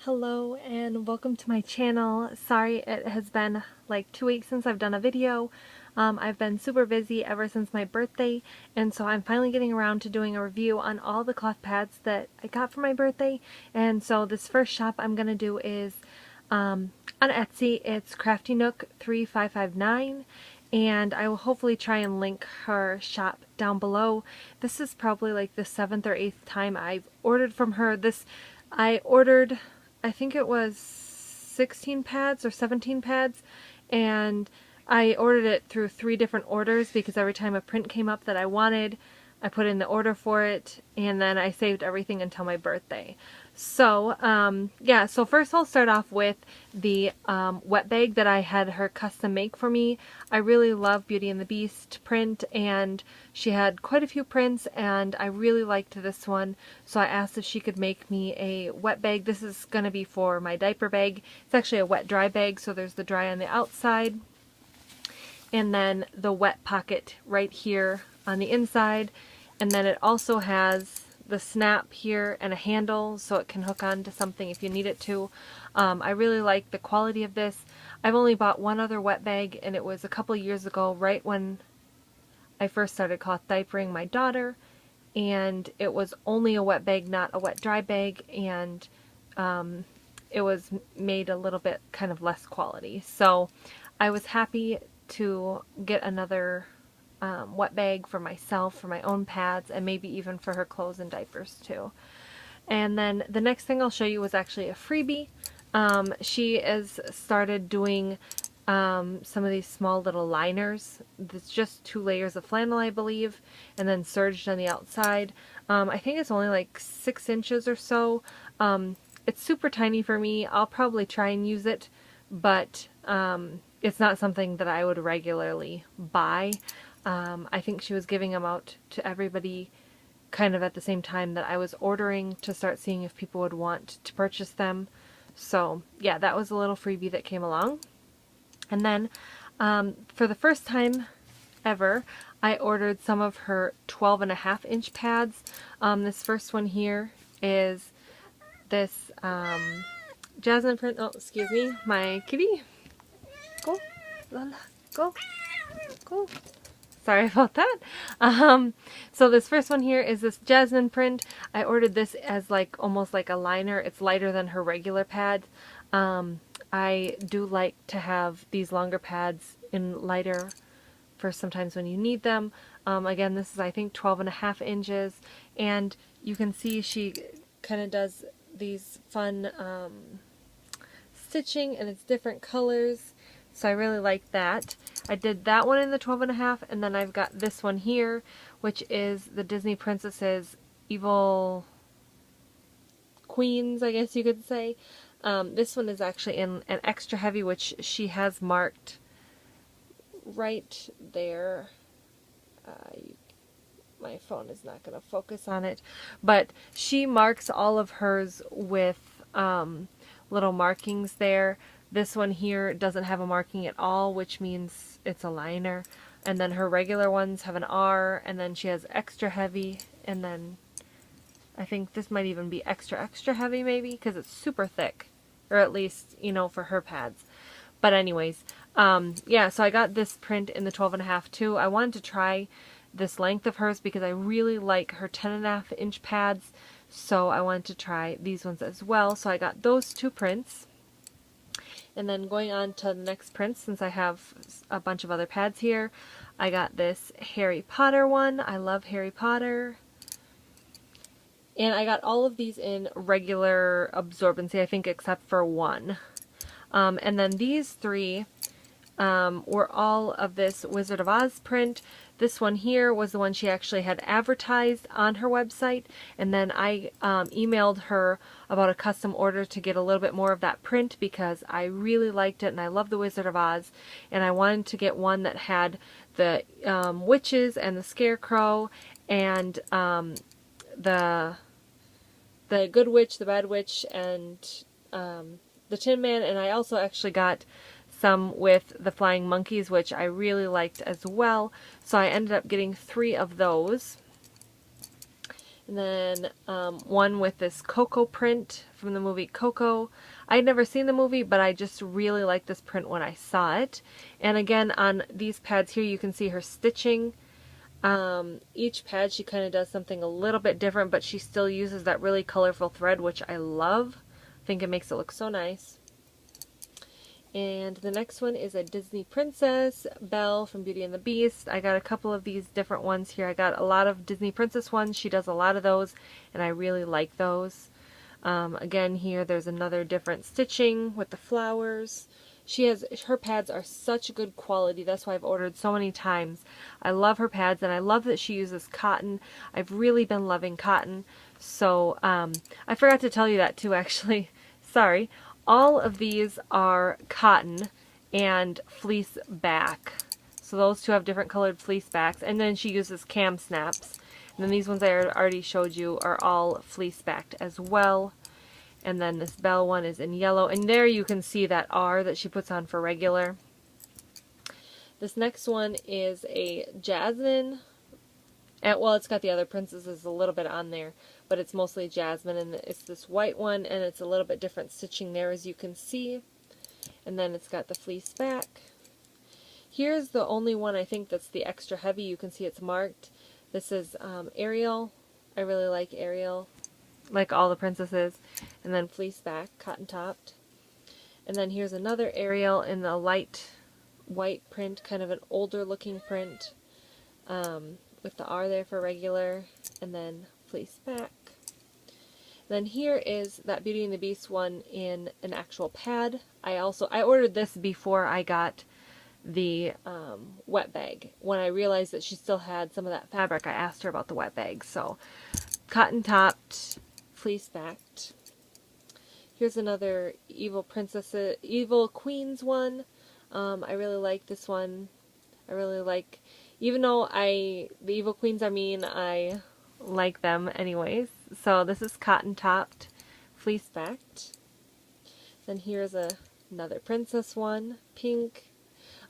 Hello and welcome to my channel. Sorry it has been like 2 weeks since I've done a video. I've been super busy ever since my birthday, and so I'm finally getting around to doing a review on all the cloth pads that I got for my birthday. And so this first shop I'm going to do is on Etsy. It's Craftynook3559, and I will hopefully try and link her shop down below. This is probably like the 7th or 8th time I've ordered from her. I ordered, I think it was 16 pads or 17 pads, and I ordered it through 3 different orders because every time a print came up that I wanted, I put in the order for it, and then I saved everything until my birthday. So, yeah, so first I'll start off with the wet bag that I had her custom make for me. I really love Beauty and the Beast print, and she had quite a few prints, and I really liked this one, so I asked if she could make me a wet bag. This is going to be for my diaper bag. It's actually a wet-dry bag, so there's the dry on the outside, and then the wet pocket right here on the inside, and then it also has the snap here and a handle so it can hook on to something if you need it to. I really like the quality of this. I've only bought one other wet bag, and it was a couple years ago, right when I first started cloth diapering my daughter, and it was only a wet bag, not a wet dry bag, and it was made a little bit kind of less quality. So I was happy to get another wet bag for myself, for my own pads, and maybe even for her clothes and diapers too. And then the next thing I'll show you was actually a freebie. She has started doing some of these small little liners. It's just 2 layers of flannel, I believe, and then serged on the outside. I think it's only like 6 inches or so. It's super tiny for me. I'll probably try and use it, but it's not something that I would regularly buy. I think she was giving them out to everybody kind of at the same time that I was ordering, to start seeing if people would want to purchase them. So yeah, that was a little freebie that came along. And then for the first time ever, I ordered some of her 12.5-inch pads. This first one here is this jasmine print. Oh, excuse me, my kitty. Go, Lala, go, go. Sorry about that. So this first one here is this jasmine print. I ordered this as like almost like a liner. It's lighter than her regular pad. I do like to have these longer pads in lighter for sometimes when you need them. Again, this is I think 12.5 inches, and you can see she kind of does these fun stitching, and it's different colors. So I really like that. I did that one in the 12.5, and then I've got this one here, which is the Disney Princesses Evil Queens, I guess you could say. This one is actually in an extra heavy, which she has marked right there. My phone is not going to focus on it, but she marks all of hers with little markings there. This one here doesn't have a marking at all, which means it's a liner. And then her regular ones have an R, and then she has extra heavy, and then I think this might even be extra heavy maybe, because it's super thick. Or at least, you know, for her pads. But anyways, yeah, so I got this print in the 12.5 too. I wanted to try this length of hers because I really like her 10.5-inch pads. So I wanted to try these ones as well. So I got those 2 prints. And then going on to the next print, since I have a bunch of other pads here, I got this Harry Potter one. I love Harry Potter. And I got all of these in regular absorbency, I think, except for one. And then these 3 were all of this Wizard of Oz print. This one here was the one she actually had advertised on her website, and then I emailed her about a custom order to get a little bit more of that print because I really liked it and I love the Wizard of Oz, and I wanted to get one that had the witches and the scarecrow and the good witch, the bad witch, and the Tin Man, and I also actually got some with the flying monkeys, which I really liked as well. So I ended up getting 3 of those. And then one with this Coco print from the movie Coco. I had never seen the movie, but I just really liked this print when I saw it. And again, on these pads here, you can see her stitching. Each pad she kind of does something a little bit different, but she still uses that really colorful thread, which I love. I think it makes it look so nice. And the next one is a Disney Princess, Belle from Beauty and the Beast. I got a couple of these different ones here. I got a lot of Disney Princess ones. She does a lot of those, and I really like those. Again, here there's another different stitching with the flowers. Her pads are such good quality. That's why I've ordered so many times. I love her pads, and I love that she uses cotton. I've really been loving cotton. So, I forgot to tell you that too, actually. Sorry. All of these are cotton and fleece back. So those two have different colored fleece backs. And then she uses cam snaps. And then these ones I already showed you are all fleece backed as well. And then this Belle one is in yellow. And there you can see that R that she puts on for regular. This next one is a Jasmine. Well, it's got the other princesses a little bit on there, but it's mostly Jasmine, and it's this white one, and it's a little bit different stitching there, as you can see. And then it's got the fleece back. Here's the only one I think that's the extra heavy. You can see it's marked. This is Ariel. I really like Ariel, like all the princesses. And then fleece back, cotton topped. And then here's another Ariel in the light white print, kind of an older looking print. With the R there for regular, and then fleece back. Then here is that Beauty and the Beast one in an actual pad. I ordered this before I got the wet bag. When I realized that she still had some of that fabric, I asked her about the wet bag. So, cotton topped, fleece backed. Here's another Evil Queens one. I really like this one. I really like, even though the Evil Queens are mean, I like them anyways. So this is cotton topped, fleece backed. Then here's another princess one, pink.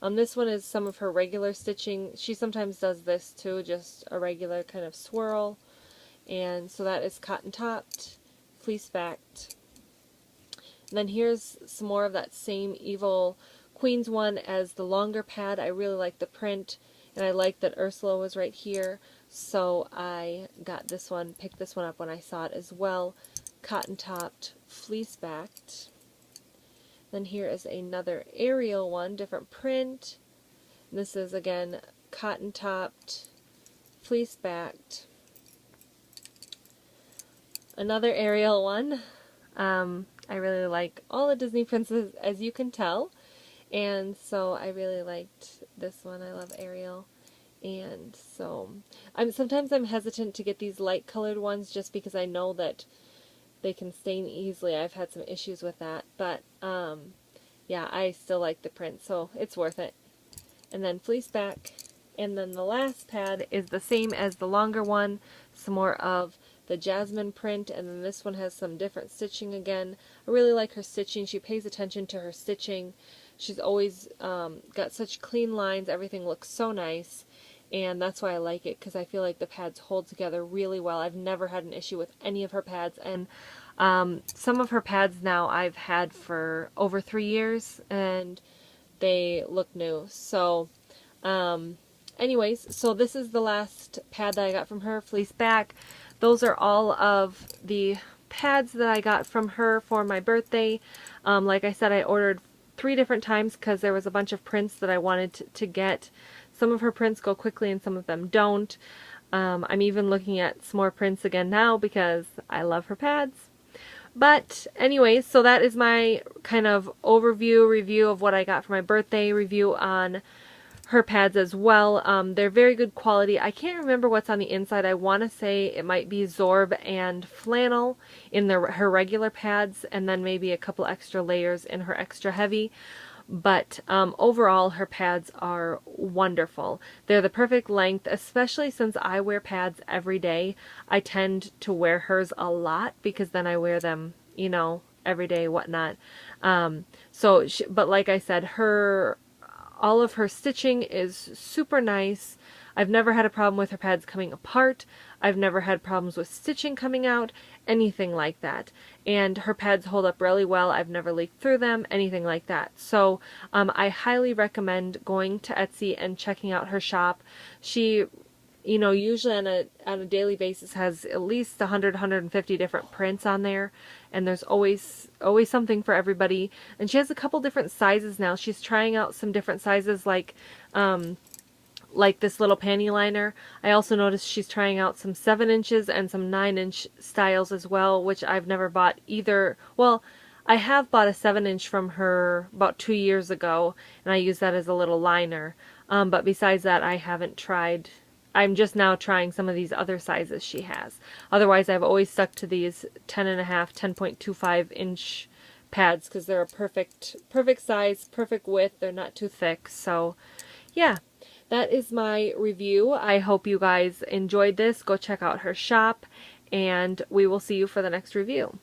This one is some of her regular stitching. She sometimes does this too, just a regular kind of swirl. And so that is cotton topped, fleece backed. And then here's some more of that same Evil Queens one as the longer pad. I really like the print, and I like that Ursula was right here, so I got this one, picked this one up when I saw it as well. Cotton topped, fleece backed. Then here is another Ariel one, different print. And this is again cotton topped, fleece backed. Another Ariel one. I really like all the Disney princesses, as you can tell. And so I really liked this one. I love Ariel. And so sometimes I'm hesitant to get these light colored ones just because I know that they can stain easily. I've had some issues with that. But yeah, I still like the print, so it's worth it. And then fleece back. And then the last pad is the same as the longer one. Some more of the Jasmine print, and then this one has some different stitching again. I really like her stitching. She pays attention to her stitching. She's always got such clean lines. Everything looks so nice, and that's why I like it, because I feel like the pads hold together really well. I've never had an issue with any of her pads, and some of her pads now I've had for over 3 years, and they look new. So anyways, so this is the last pad that I got from her, fleece back. Those are all of the pads that I got from her for my birthday. Like I said, I ordered 3 different times because there was a bunch of prints that I wanted to get. Some of her prints go quickly and some of them don't. I'm even looking at some more prints again now because I love her pads. But anyways, so that is my kind of overview review of what I got for my birthday, review on her pads as well. They're very good quality. I can't remember what's on the inside. I want to say it might be Zorb and flannel in her regular pads, and then maybe a couple extra layers in her extra heavy. But overall, her pads are wonderful. They're the perfect length, especially since I wear pads every day. I tend to wear hers a lot because then I wear them, you know, every day, whatnot. But like I said, all of her stitching is super nice. I've never had a problem with her pads coming apart. I've never had problems with stitching coming out, anything like that. And her pads hold up really well. I've never leaked through them, anything like that. So I highly recommend going to Etsy and checking out her shop. She, you know, usually on a daily basis has at least 100, 150 different prints on there, and there's always something for everybody. And she has a couple different sizes now. She's trying out some different sizes, like this little panty liner. I also noticed she's trying out some 7 inches and some 9-inch styles as well, which I've never bought either. Well, I have bought a 7-inch from her about 2 years ago, and I use that as a little liner. But besides that, I haven't tried. I'm just now trying some of these other sizes she has. Otherwise, I've always stuck to these 10.5, 10.25 inch pads because they're a perfect size, perfect width. They're not too thick. So, yeah. That is my review. I hope you guys enjoyed this. Go check out her shop, and we will see you for the next review.